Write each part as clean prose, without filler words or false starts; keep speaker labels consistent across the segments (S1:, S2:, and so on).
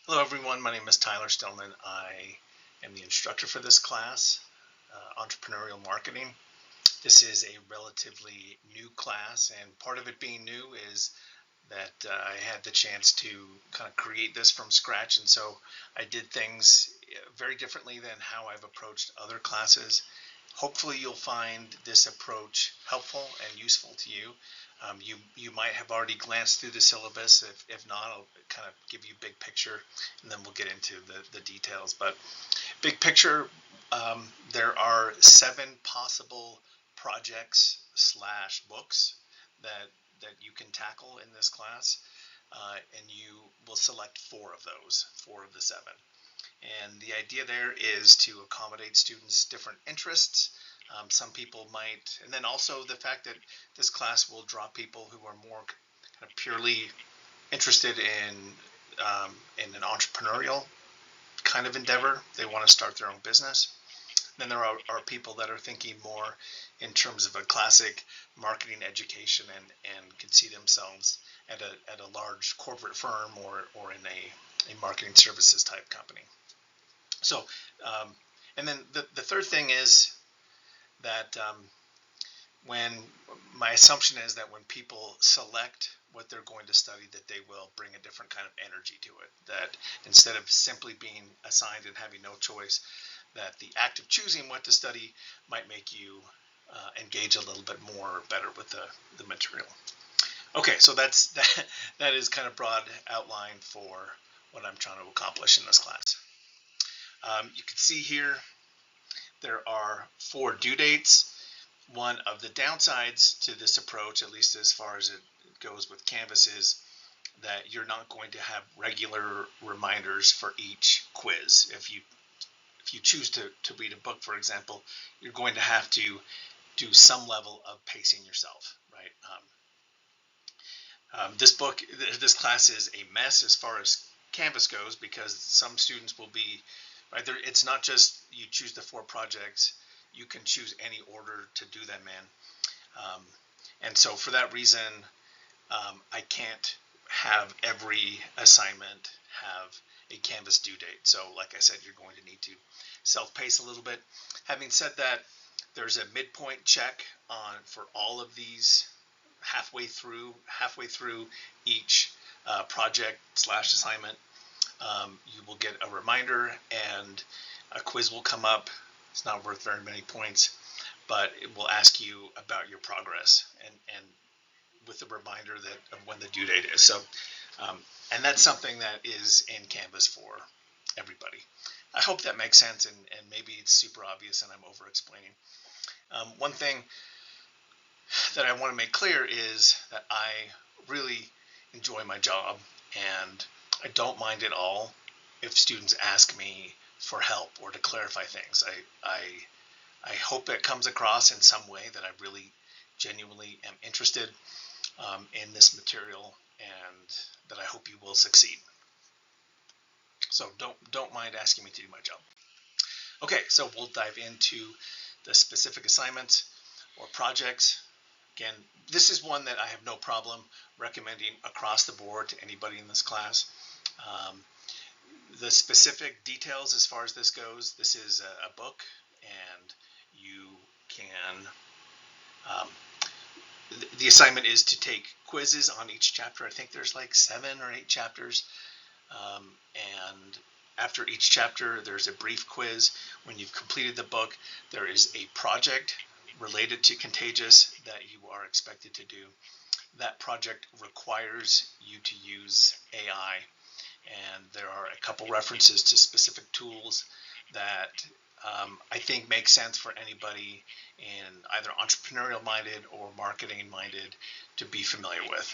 S1: Hello everyone, my name is Tyler Stillman. I am the instructor for this class, Entrepreneurial Marketing. This is a relatively new class, and part of it being new is that I had the chance to kind of create this from scratch, and so I did things very differently than how I've approached other classes. Hopefully you'll find this approach helpful and useful to you. You might have already glanced through the syllabus. If not, I'll kind of give you big picture, and then we'll get into the details. But big picture, there are 7 possible projects slash books that you can tackle in this class, and you will select 4 of those, 4 of the 7. And the idea there is to accommodate students' different interests. Some people might, and then also the fact that this class will draw people who are more kind of purely interested in an entrepreneurial kind of endeavor. They want to start their own business. Then there are people that are thinking more in terms of a classic marketing education and can see themselves at a large corporate firm or in a marketing services type company. So, and then the third thing is that when my assumption is that when people select what they're going to study, that they will bring a different kind of energy to it. That instead of simply being assigned and having no choice, that the act of choosing what to study might make you engage a little bit more or better with the material. Okay, so that is kind of broad outline for what I'm trying to accomplish in this class. You can see here there are 4 due dates. One of the downsides to this approach, at least as far as it goes with Canvas, is that you're not going to have regular reminders for each quiz. If you choose to read a book, for example, you're going to have to do some level of pacing yourself, right? This class is a mess as far as Canvas goes, because some students will be, right there. It's not just you choose the 4 projects, you can choose any order to do them in. And so for that reason, I can't have every assignment have a Canvas due date. So like I said, you're going to need to self-pace a little bit. Having said that, there's a midpoint check for all of these halfway through each project slash assignment. You will get a reminder and a quiz will come up. It's not worth very many points, but it will ask you about your progress and with the reminder of when the due date is. So, and that's something that is in Canvas for everybody. I hope that makes sense, and maybe it's super obvious and I'm over explaining. One thing that I want to make clear is that I really enjoy my job, and I don't mind at all if students ask me for help or to clarify things. I hope it comes across in some way that I really genuinely am interested in this material, and that I hope you will succeed. So don't mind asking me to do my job. Okay, so we'll dive into the specific assignments or projects. Again, this is one that I have no problem recommending across the board to anybody in this class. The specific details as far as this goes, this is a book, and you can, the assignment is to take quizzes on each chapter. I think there's like 7 or 8 chapters, and after each chapter there's a brief quiz. When you've completed the book, there is a project related to Contagious that you are expected to do. That project requires you to use AI, and there are a couple references to specific tools that I think make sense for anybody in either entrepreneurial minded or marketing minded to be familiar with.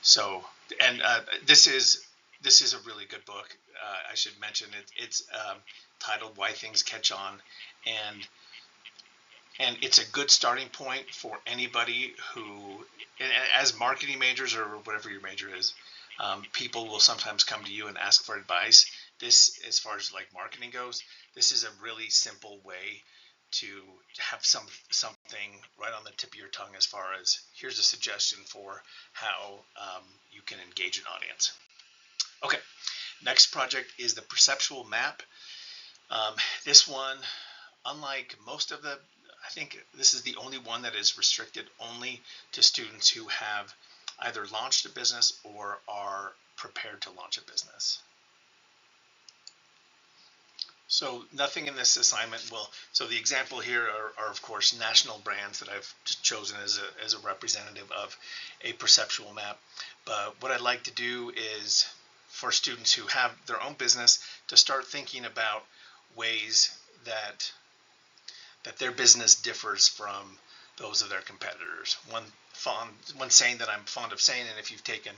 S1: So, and this is a really good book. I should mention it's titled Why Things Catch On, and it's a good starting point for anybody who, as marketing majors or whatever your major is, people will sometimes come to you and ask for advice. This, as far as like marketing goes, this is a really simple way to have something right on the tip of your tongue as far as here's a suggestion for how you can engage an audience. Okay, next project is the perceptual map. This one, unlike most of the, I think this is the only one that is restricted only to students who have either launched a business or are prepared to launch a business. So nothing in this assignment will, so the example here are of course national brands that I've just chosen as a representative of a perceptual map. But what I'd like to do is for students who have their own business to start thinking about ways that their business differs from those of their competitors. One saying that I'm fond of saying, and if you've taken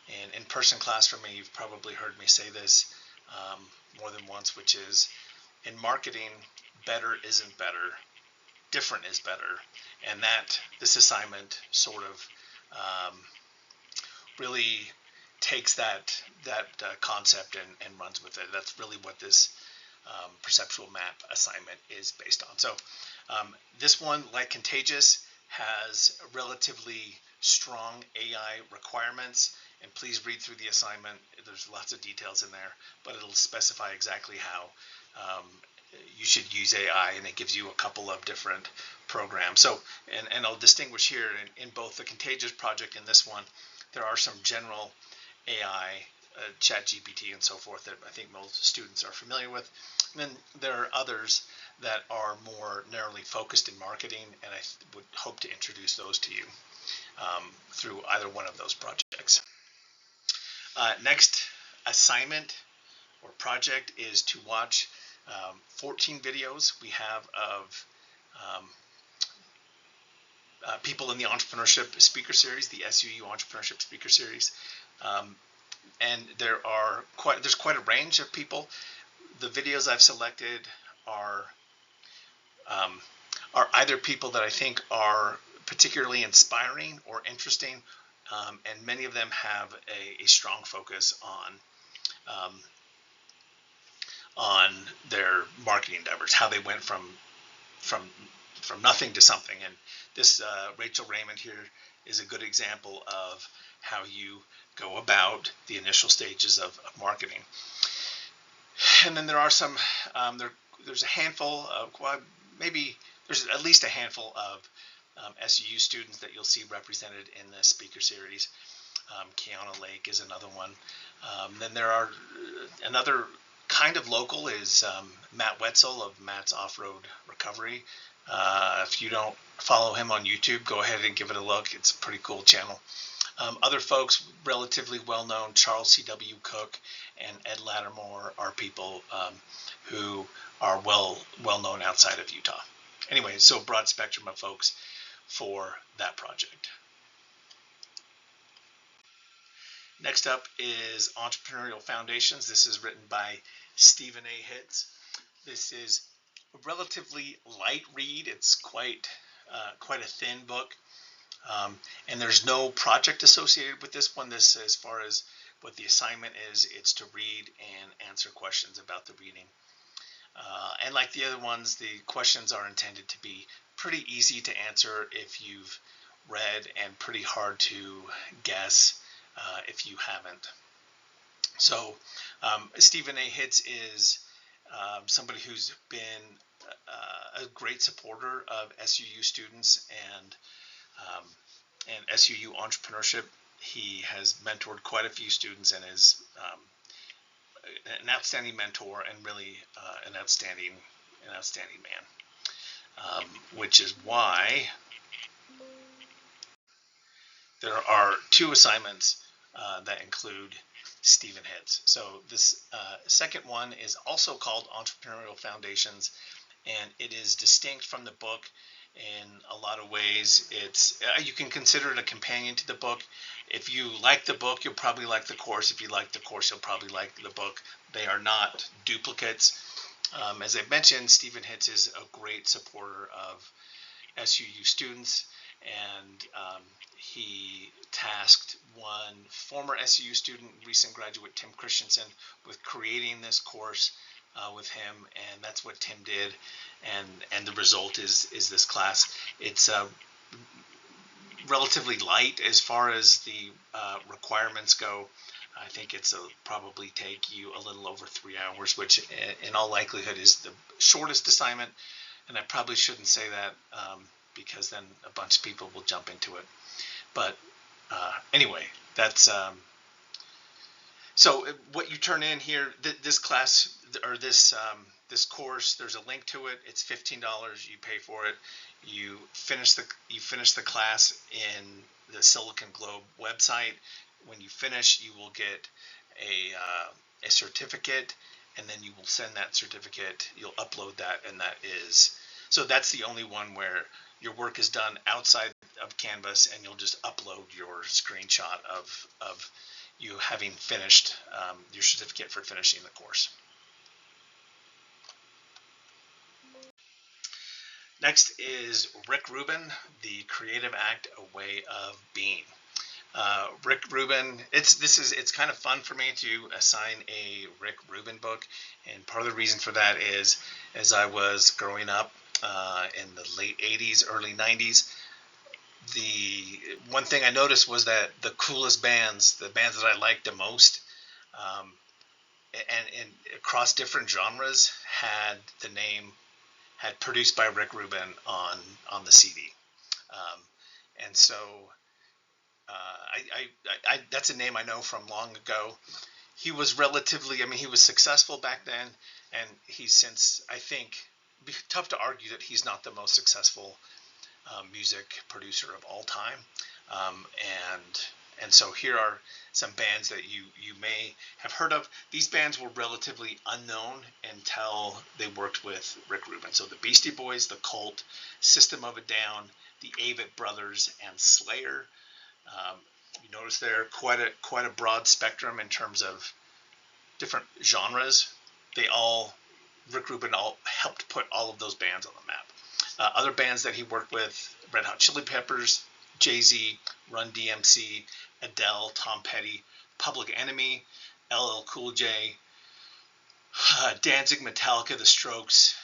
S1: an in-person class from me, you've probably heard me say this more than once, which is in marketing, better isn't better, different is better, and that this assignment sort of really takes that concept and runs with it. That's really what this perceptual map assignment is based on. So this one, like Contagious, has relatively strong AI requirements, and please read through the assignment. There's lots of details in there, but it'll specify exactly how um, you should use AI, and it gives you a couple of different programs. So, and I'll distinguish here in both the Contagious project and this one, there are some general AI, Chat GPT and so forth that I think most students are familiar with. And then there are others that are more narrowly focused in marketing, and I would hope to introduce those to you through either one of those projects. Next assignment or project is to watch 14 videos we have of um, people in the Entrepreneurship Speaker Series, the SUU Entrepreneurship Speaker Series. Um, and there's quite a range of people. The videos I've selected are um, are either people that I think are particularly inspiring or interesting, and many of them have a strong focus um, on their marketing endeavors, how they went from from nothing to something. And this Rachel Raymond here is a good example of how you go about the initial stages of marketing. And then there are some there's a handful of, well, maybe there's at least a handful of SUU students that you'll see represented in the speaker series. Kiana Lake is another one. Then there are another kind of local is Matt Wetzel of Matt's Off-Road Recovery. If you don't follow him on YouTube, go ahead and give it a look. It's a pretty cool channel. Other folks relatively well known, Charles C.W. Cook and Ed Lattimore, are people who are well known outside of Utah. Anyway, so broad spectrum of folks for that project. Next up is Entrepreneurial Foundations. This is written by Stephen A. Hitz. This is a relatively light read. It's quite a thin book. And there's no project associated with this one. This, as far as what the assignment is, it's to read and answer questions about the reading. And like the other ones, the questions are intended to be pretty easy to answer if you've read, and pretty hard to guess if you haven't. So Stephen A. Hitz is somebody who's been a great supporter of SUU students and SUU entrepreneurship. He has mentored quite a few students and is an outstanding mentor and really an outstanding man. Which is why there are two assignments that include Stephen Hitz. So this second one is also called Entrepreneurial Foundations, and it is distinct from the book in a lot of ways. It's you can consider it a companion to the book. If you like the book, you'll probably like the course. If you like the course, you'll probably like the book. They are not duplicates. As I mentioned, Stephen Hitz is a great supporter of SUU students, and he tasked one former SUU student, recent graduate Tim Christensen, with creating this course with him, and that's what Tim did, and the result is this class. It's relatively light as far as the requirements go. I think probably take you a little over 3 hours, which in all likelihood is the shortest assignment. And I probably shouldn't say that because then a bunch of people will jump into it. But anyway, that's so what you turn in here. This class or this course, there's a link to it. It's $15. You pay for it. You finish the class in the Silicon Globe website. When you finish, you will get a certificate, and then you will send that certificate. You'll upload that, and that's the only one where your work is done outside of Canvas, and you'll just upload your screenshot of you having finished your certificate for finishing the course. Next is Rick Rubin, The Creative Act, A Way of Being. Rick Rubin, it's kind of fun for me to assign a Rick Rubin book, and part of the reason for that is as I was growing up in the late 80s, early 90s, the one thing I noticed was that the coolest bands, the bands that I liked the most, and across different genres, had produced by Rick Rubin on the CD, and so that's a name I know from long ago. He was he was successful back then, and he's since, I think, tough to argue that he's not the most successful music producer of all time. And so here are some bands that you may have heard of. These bands were relatively unknown until they worked with Rick Rubin. So the Beastie Boys, the Cult, System of a Down, the Avett Brothers, and Slayer. You notice there quite a broad spectrum in terms of different genres. Rick Rubin helped put all of those bands on the map. Other bands that he worked with: Red Hot Chili Peppers, Jay-Z, Run DMC, Adele, Tom Petty, Public Enemy, LL Cool J, Danzig, Metallica, The Strokes,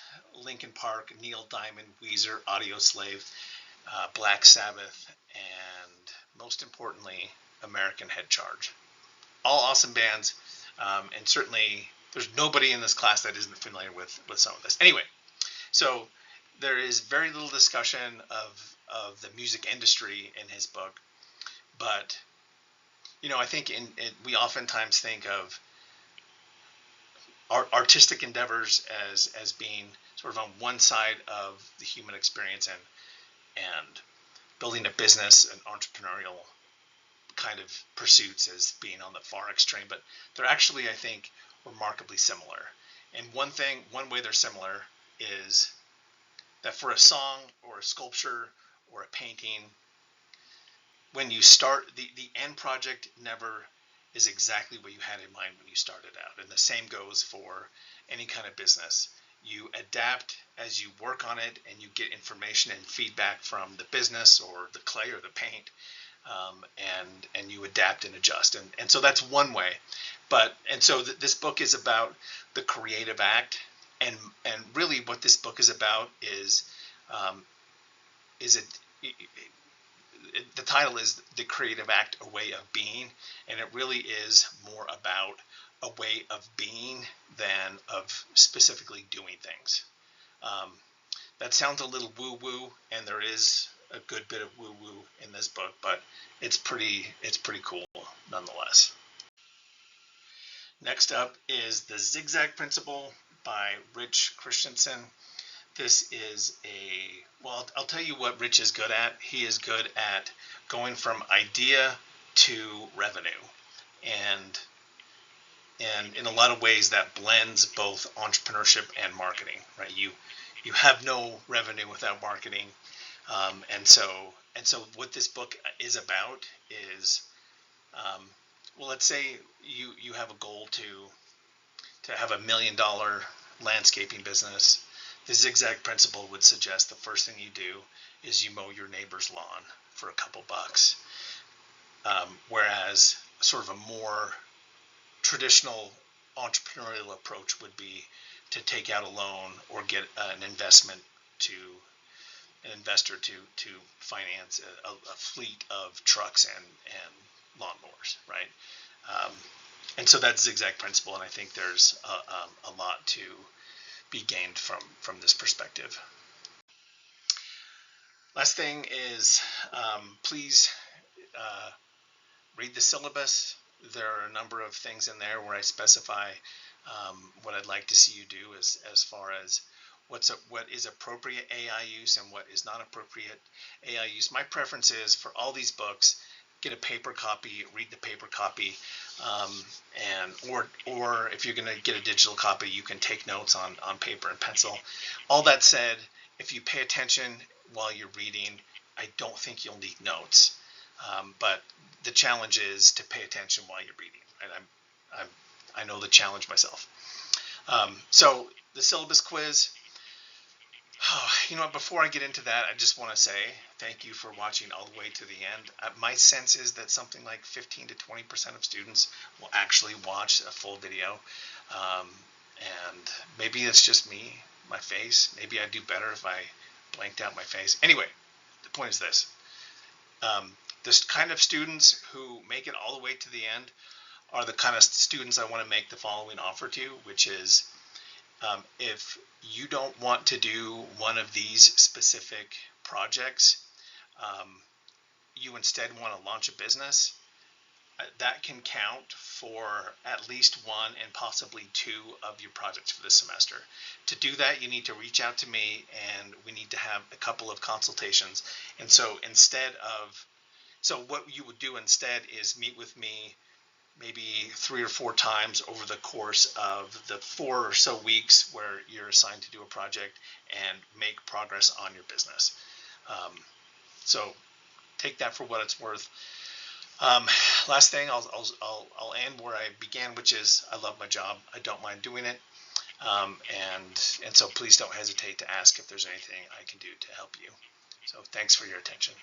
S1: Linkin Park, Neil Diamond, Weezer, Audioslave, Black Sabbath, and most importantly, American Head Charge. All awesome bands, and certainly there's nobody in this class that isn't familiar with some of this. Anyway, so there is very little discussion of the music industry in his book, but I think we oftentimes think of artistic endeavors as being sort of on one side of the human experience, and building a business and entrepreneurial kind of pursuits as being on the far extreme, but they're actually, I think, remarkably similar. And one way they're similar is that for a song or a sculpture or a painting, when you start, the end project never is exactly what you had in mind when you started out. And the same goes for any kind of business. You adapt as you work on it, and you get information and feedback from the business or the clay or the paint, and you adapt and adjust. And so that's one way. So this book is about the creative act, and really what this book is about is the title is The Creative Act, A Way of Being, and it really is more about a way of being than of specifically doing things. That sounds a little woo-woo, and there is a good bit of woo-woo in this book, but it's pretty cool nonetheless. Next up is The Zigzag Principle by Rich Christensen. This is I'll tell you what Rich is good at. He is good at going from idea to revenue, and in a lot of ways that blends both entrepreneurship and marketing, right? You have no revenue without marketing, and so what this book is about is, let's say you have a goal to have $1 million landscaping business. The zigzag principle would suggest the first thing you do is you mow your neighbor's lawn for a couple bucks, whereas sort of a more traditional entrepreneurial approach would be to take out a loan or get an investment to an investor to finance a fleet of trucks and lawnmowers, right? Um, and so that's zigzag principle, and I think there's a lot to be gained from this perspective. Last thing is, please read the syllabus. There are a number of things in there where I specify what I'd like to see you do as far as what is appropriate AI use and what is not appropriate AI use. My preference is for all these books, get a paper copy, read the paper copy, and or if you're going to get a digital copy, you can take notes on paper and pencil. All that said, if you pay attention while you're reading, I don't think you'll need notes. But the challenge is to pay attention while you're reading, and I know the challenge myself. So the syllabus quiz. Oh, you know what? Before I get into that, I just want to say thank you for watching all the way to the end. My sense is that something like 15 to 20% of students will actually watch a full video, um, and maybe it's just me, my face. Maybe I'd do better if I blanked out my face. Anyway, the point is this. This kind of students who make it all the way to the end are the kind of students I want to make the following offer to, which is if you don't want to do one of these specific projects, um, you instead want to launch a business, that can count for at least one and possibly two of your projects for this semester. To do that, you need to reach out to me and we need to have a couple of consultations. And so what you would do instead is meet with me maybe 3 or 4 times over the course of the 4 or so weeks where you're assigned to do a project and make progress on your business. So take that for what it's worth. Last thing, I'll end where I began, which is I love my job. I don't mind doing it. And so please don't hesitate to ask if there's anything I can do to help you. So thanks for your attention.